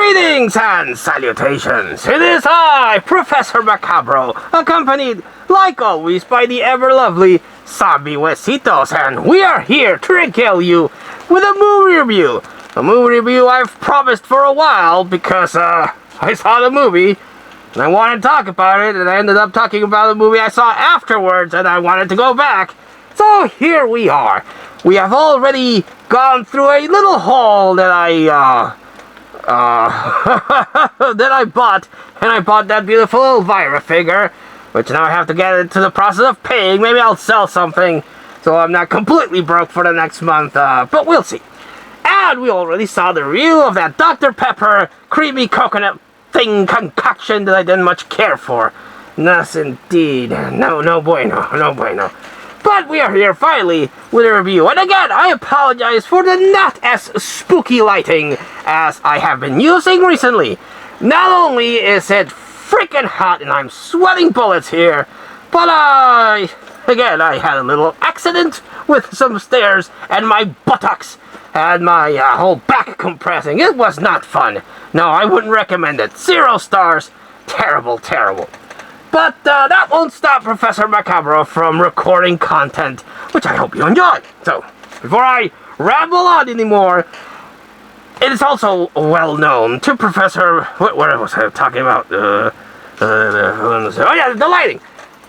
Greetings and salutations! It is I, Professor Macabro, accompanied, like always, by the ever-lovely Zombie Huesitos, and we are here to regale you with a movie review. A movie review I've promised for a while because, I saw the movie, and I wanted to talk about it, and I ended up talking about the movie I saw afterwards, and I wanted to go back. So here we are. We have already gone through a little haul that that I bought, and I bought that beautiful Elvira figure, which now I have to get into the process of paying. Maybe I'll sell something, so I'm not completely broke for the next month, but we'll see. And we already saw the review of that Dr. Pepper creamy coconut thing concoction that I didn't much care for. Yes, indeed. No bueno, no bueno. But we are here finally with a review. And again, I apologize for the not as spooky lighting as I have been using recently. Not only is it freaking hot and I'm sweating bullets here, but again, I had a little accident with some stairs and my buttocks and my whole back compressing. It was not fun. No, I wouldn't recommend it. 0 stars. Terrible, terrible. But that won't stop Professor Macabro from recording content, which I hope you enjoy. So, before I ramble on anymore, it is also well known to Professor... What was I talking about? Oh yeah, the lighting.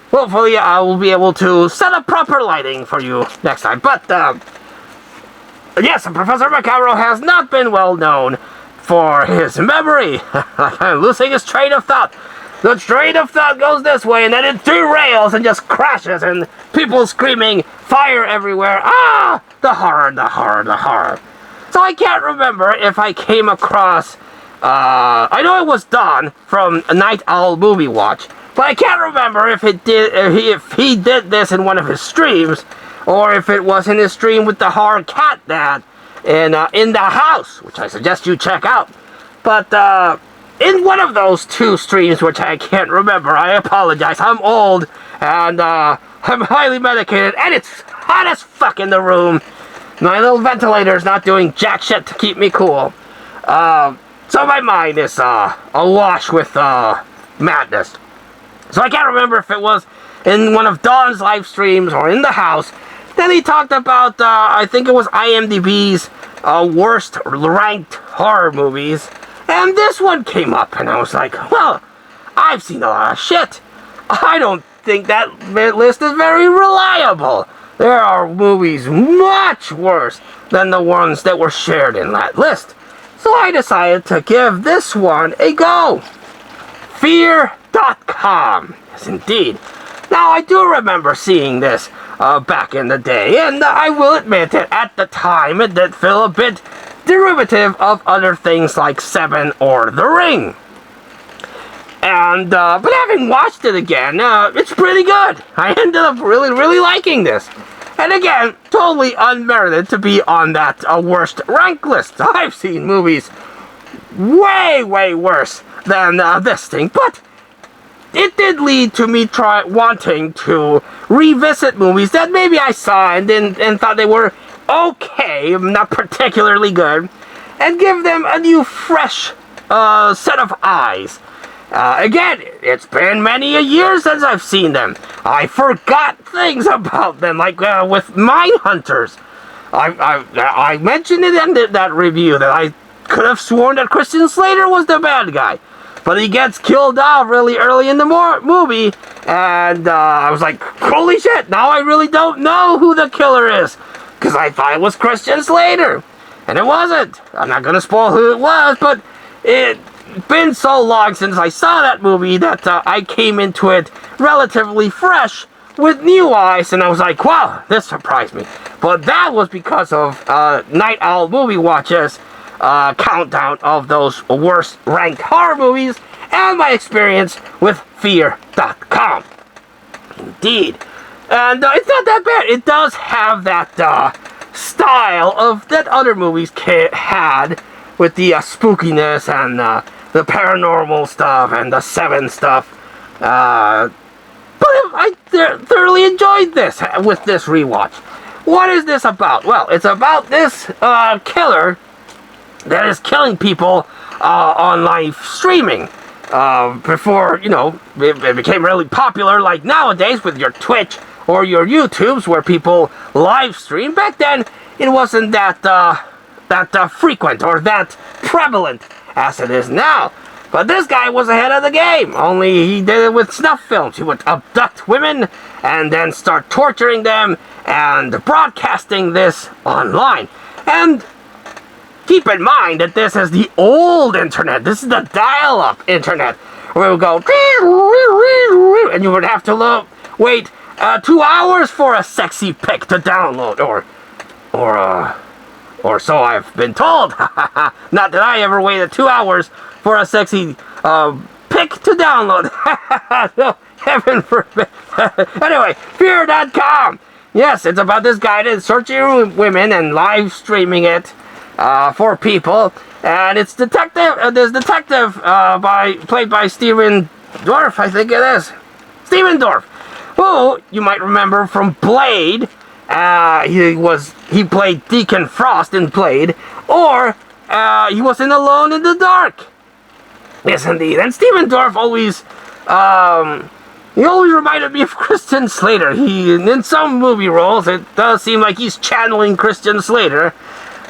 Hopefully I will be able to set up proper lighting for you next time. But, yes, Professor Macabro has not been well known for his memory. I'm losing his train of thought. The train of thought goes this way, and then it derails and just crashes, and people screaming, fire everywhere. Ah! The horror, the horror, the horror. So I can't remember if I came across, I know it was Don from Night Owl Movie Watch, but I can't remember if he did this in one of his streams, or if it was in his stream with the horror cat dad in the house, which I suggest you check out. But, in one of those 2 streams, which I can't remember, I apologize, I'm old, and, I'm highly medicated, and it's hot as fuck in the room. My little ventilator's not doing jack shit to keep me cool. So my mind is, awash with, madness. So I can't remember if it was in one of Don's live streams or in the house. Then he talked about, I think it was IMDb's, worst ranked horror movies. And this one came up, and I was like, well, I've seen a lot of shit. I don't think that list is very reliable. There are movies much worse than the ones that were shared in that list. So I decided to give this one a go. FearDotCom. Yes, indeed. Now, I do remember seeing this back in the day, and I will admit that at the time it did feel a bit derivative of other things like Seven or The Ring. And, but having watched it again, it's pretty good. I ended up really liking this. And again, totally unmerited to be on that worst rank list. I've seen movies way worse than this thing, but it did lead to me wanting to revisit movies that maybe I saw and thought they were okay, not particularly good, and give them a new, fresh set of eyes. Again, it's been many a year since I've seen them. I forgot things about them, like with Mindhunters. I mentioned it in that review that I could have sworn that Christian Slater was the bad guy, but he gets killed off really early in the movie, and I was like, holy shit, now I really don't know who the killer is. Because I thought it was Christian Slater. And it wasn't. I'm not going to spoil who it was, but it's been so long since I saw that movie that I came into it relatively fresh with new eyes, and I was like, wow, this surprised me. But that was because of Night Owl Movie Watch's countdown of those worst ranked horror movies and my experience with FearDotCom. Indeed. And it's not that bad. It does have that style of that other movies had with the spookiness and the paranormal stuff and the Seven stuff. But I thoroughly enjoyed this with this rewatch. What is this about? Well, it's about this killer that is killing people on live streaming. Before, it became really popular like nowadays with your Twitch or your YouTubes where people live stream. Back then, it wasn't that frequent or that prevalent as it is now. But this guy was ahead of the game, only he did it with snuff films. He would abduct women and then start torturing them and broadcasting this online. And keep in mind that this is the old internet. This is the dial-up internet, where it would go, and you would have to wait 2 hours for a sexy pic to download, or so I've been told. Not that I ever waited 2 hours for a sexy pic to download. No, heaven forbid. Anyway, FearDotCom. Yes, it's about this guy that's searching women and live streaming it for people, and it's this detective played by Stephen Dorff, I think it is. Stephen Dorff, who you might remember from Blade. He played Deacon Frost in Blade, or he was in Alone in the Dark. Yes, indeed. And Stephen Dorff always reminded me of Christian Slater. In some movie roles, it does seem like he's channeling Christian Slater.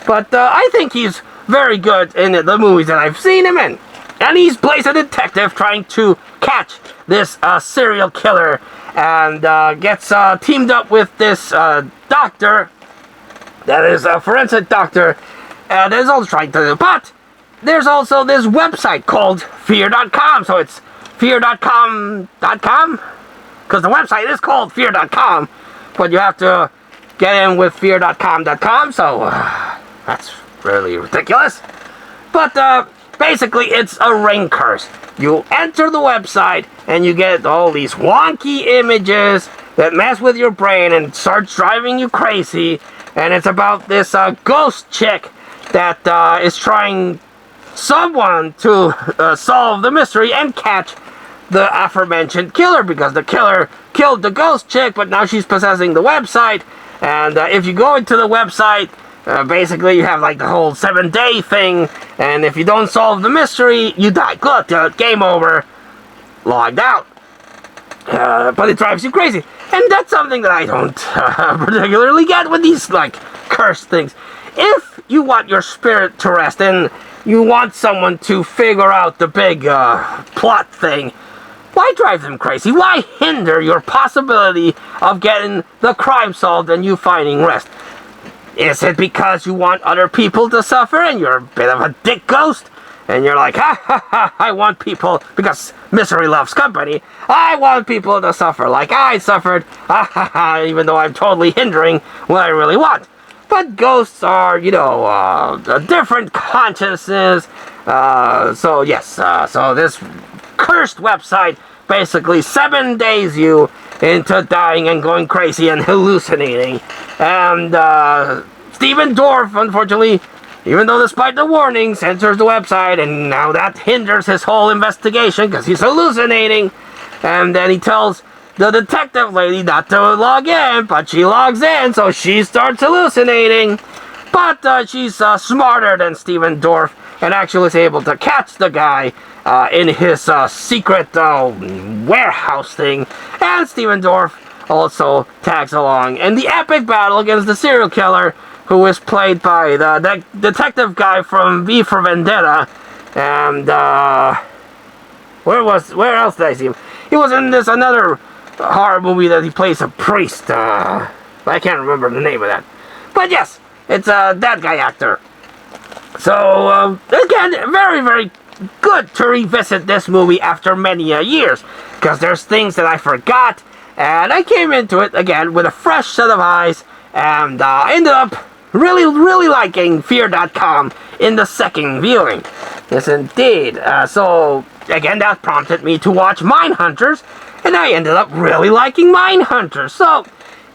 But I think he's very good in the movies that I've seen him in. And he plays a detective trying to catch this serial killer, and gets teamed up with this doctor that is a forensic doctor that is also trying to... But there's also this website called FearDotCom, so it's FearDotCom.com? Because the website is called FearDotCom, but you have to get in with FearDotCom.com, so... that's really ridiculous. But basically, it's a ring curse. You enter the website, and you get all these wonky images that mess with your brain and start driving you crazy. And it's about this ghost chick that is trying someone to solve the mystery and catch the aforementioned killer, because the killer killed the ghost chick, but now she's possessing the website. And if you go into the website... basically, you have like the whole 7-day thing, and if you don't solve the mystery, you die. Good, game over. Logged out. But it drives you crazy. And that's something that I don't particularly get with these, like, cursed things. If you want your spirit to rest, and you want someone to figure out the big plot thing, why drive them crazy? Why hinder your possibility of getting the crime solved and you finding rest? Is it because you want other people to suffer and you're a bit of a dick ghost? And you're like, ha ha ha, I want people, because misery loves company, I want people to suffer like I suffered, ha ha ha, even though I'm totally hindering what I really want. But ghosts are, a different consciousness. So yes, so this cursed website basically 7 days you into dying and going crazy and hallucinating. And Stephen Dorff, unfortunately, even though despite the warnings, censors the website, and now that hinders his whole investigation because he's hallucinating. And then he tells the detective lady not to log in, but she logs in, so she starts hallucinating. But she's smarter than Stephen Dorff and actually is able to catch the guy in his secret warehouse thing. And Stephen Dorff also tags along in the epic battle against the serial killer, who is played by the detective guy from V for Vendetta. And where else did I see him? He was in this another horror movie that he plays a priest. I can't remember the name of that. But yes, it's that guy actor. So again, very, very good to revisit this movie after many years, because there's things that I forgot, and I came into it again with a fresh set of eyes, and ended up really, really liking FearDotCom in the second viewing. Yes, indeed. So again, that prompted me to watch Mindhunters, and I ended up really liking Mindhunters. So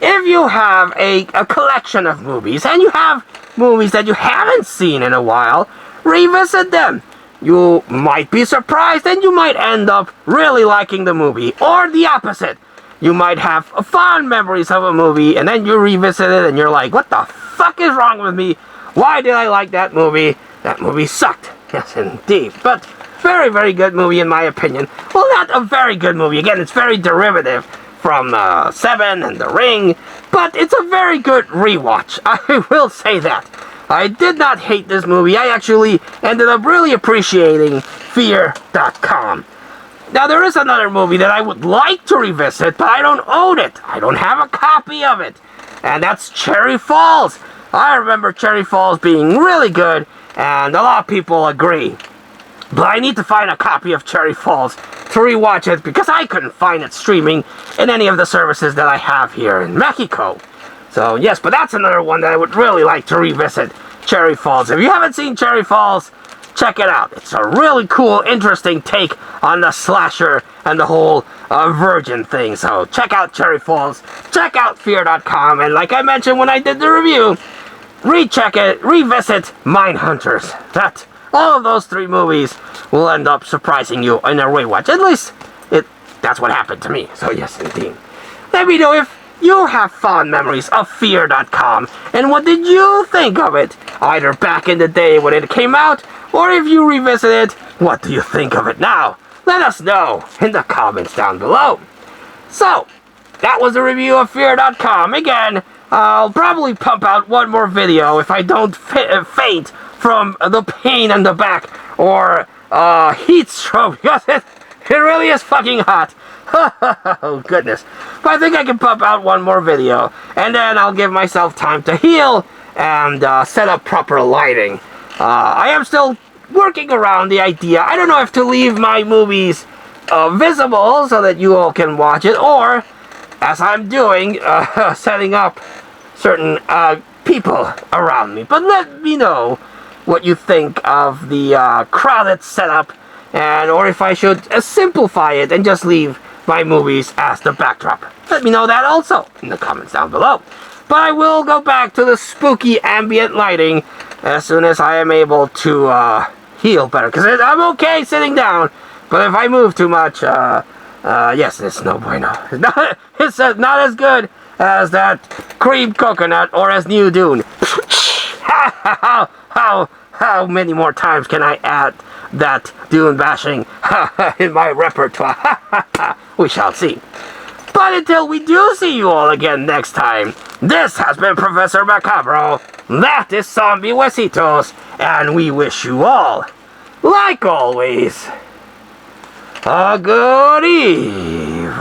if you have a collection of movies, and you have movies that you haven't seen in a while, revisit them. You might be surprised, and you might end up really liking the movie. Or the opposite. You might have fond memories of a movie, and then you revisit it, and you're like, what the fuck is wrong with me? Why did I like that movie? That movie sucked. Yes, indeed. But very, very good movie in my opinion. Well, not a very good movie. Again, it's very derivative from Seven and The Ring, but it's a very good rewatch. I will say that. I did not hate this movie. I actually ended up really appreciating FearDotCom. Now, there is another movie that I would like to revisit, but I don't own it. I don't have a copy of it. And that's Cherry Falls. I remember Cherry Falls being really good, and a lot of people agree. But I need to find a copy of Cherry Falls to rewatch it, because I couldn't find it streaming in any of the services that I have here in Mexico. So, yes, but that's another one that I would really like to revisit, Cherry Falls. If you haven't seen Cherry Falls, check it out. It's a really cool, interesting take on the slasher and the whole virgin thing. So check out Cherry Falls, check out FearDotCom, and like I mentioned when I did the review, revisit Mindhunters. All of those three movies will end up surprising you in a rewatch. At least, that's what happened to me. So yes, indeed. Let me know if you have fond memories of FearDotCom, and what did you think of it, either back in the day when it came out, or if you revisit it, what do you think of it now? Let us know in the comments down below. So, that was a review of FearDotCom. Again, I'll probably pump out one more video if I don't faint from the pain in the back or heat stroke, because it really is fucking hot. Oh, goodness. But I think I can pump out one more video, and then I'll give myself time to heal and set up proper lighting. I am still working around the idea. I don't know if to leave my movies visible so that you all can watch it, or, as I'm doing, setting up certain people around me. But let me know what you think of the crowded setup, or if I should simplify it and just leave my movies as the backdrop. Let me know that also in the comments down below. But I will go back to the spooky ambient lighting as soon as I am able to heal better. Because I'm okay sitting down, but if I move too much, yes, it's no bueno. It's not as good as that cream coconut or as New Dune. How many more times can I add that Dune bashing in my repertoire? We shall see. But until we do see you all again next time, this has been Professor Macabro, that is Zombie Huesitos, and we wish you all, like always, a good evening.